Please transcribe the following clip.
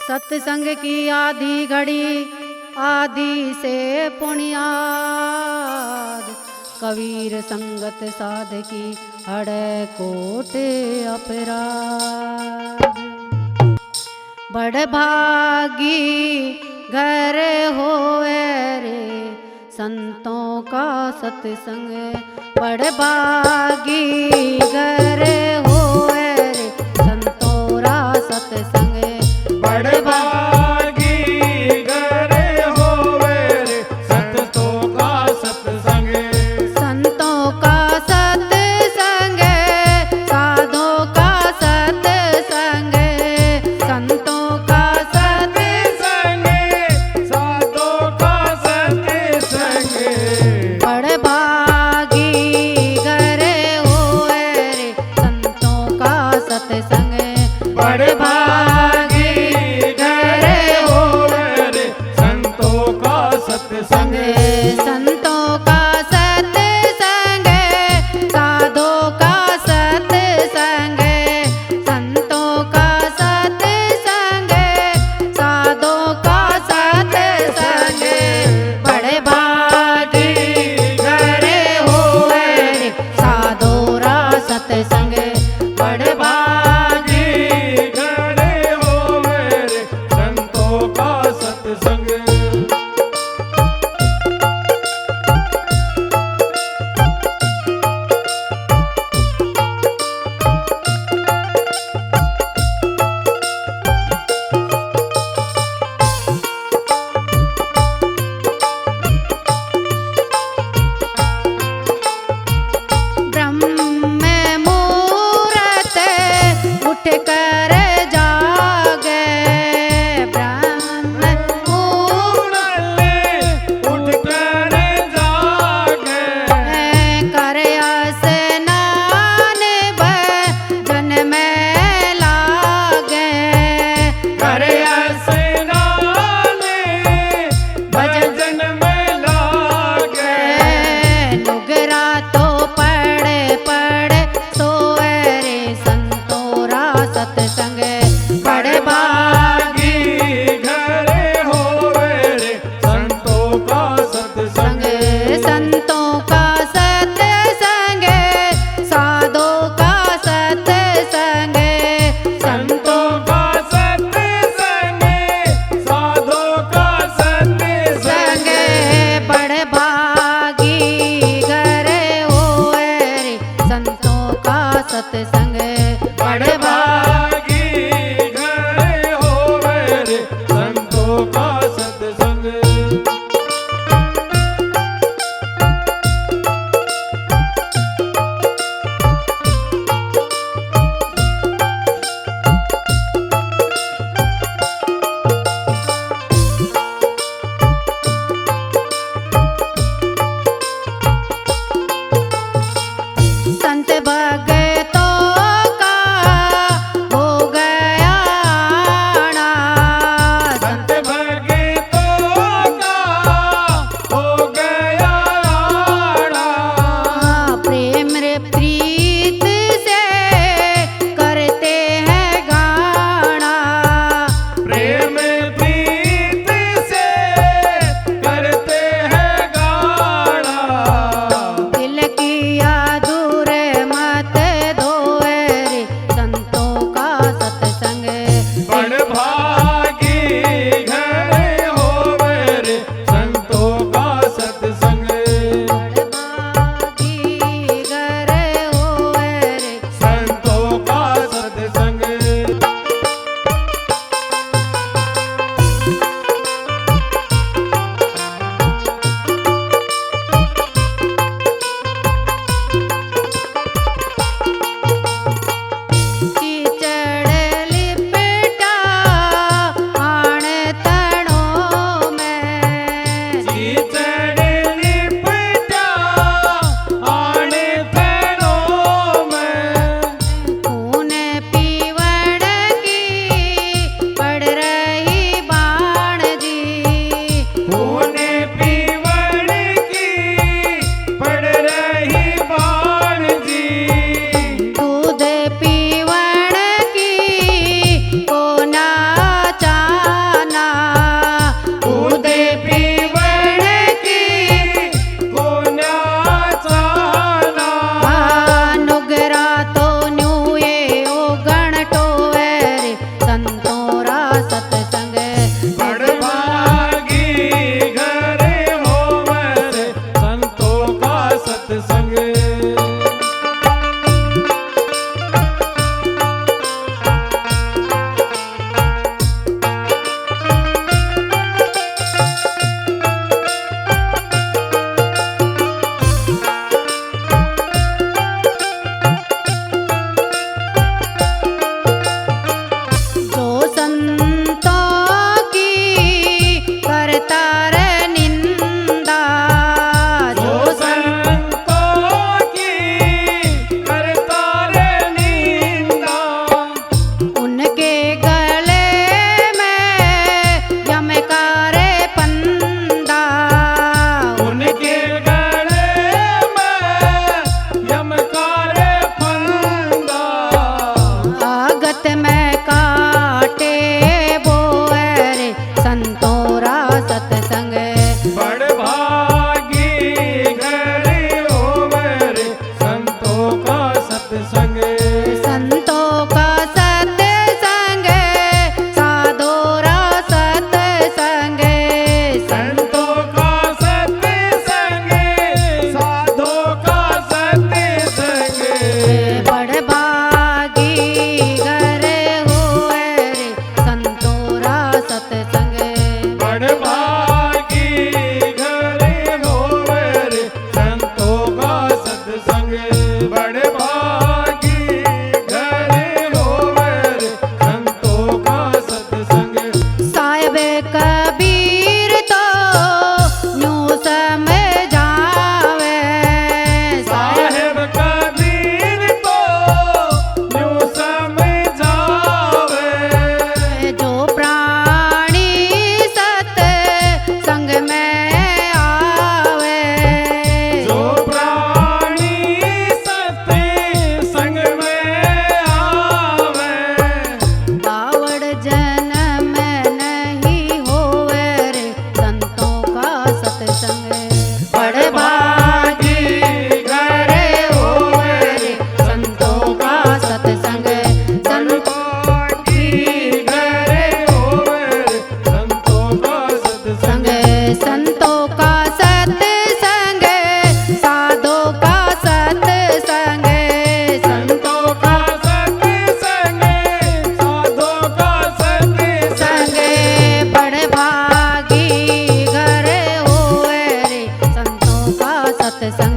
सत्संग की आधी घड़ी आदि से पुण्याद, कबीर संगत साध की अड़े कोट अपराध। बड़ भागी घर होए रे संतों का सत्संग, बड़ भागी घर होए रे संतों रा सत्संग, बड़ भागी घर होवे रे संतों का सत्संग। संतों का सत्संग साधों का सत्संग, संतों का सत्संग साधों का सत्संग। बड़ भागी घर होए रे संतों का सत्संग, बड़ भागी घर होवे रे संतों का सत्संग। संतों का सत्संग साधों का सत्संग, संतों का सत्संग साधों का सत्संग, बड़े भागी घर होए रे साधों रा सत्संग, बड़े भागी घर होवे रे संतों का सत्संग। ब्रह्म मुहूर्त स्वागत में काटे बोए रे संतोरा सत्संग। बड़ भागी घर होवे रे संतों का सत्संग। संतों का सत्संग साधोरा सत्संग। संतों का सत्संग साधों का सत्संग। बड़ भागी घर होए रे संतोरा सत्संग। बड़ भागी घर होवे रे संतों का सत्संग। बड़ भागी घर होवे रे संतों का सत्संग। साहिब कबीर तो यूं समझावे। साहिब कबीर तो यूं समझावे। जो प्राणी सत्संग में आवे। जो प्राणी सत्संग में आवे। बावड़ जन्म नहीं होवे रे संतों का सत्संग। बड़ भागी घर होवे रे संतों का सत्संग। भागी घर होवे रे संतों का सत्संग। संतों का सत्संग साधों का सत्संग। संतों का सत्संग साधों का सत्संग। संग बड़ भागी घर होए रे संतों का सत्संग।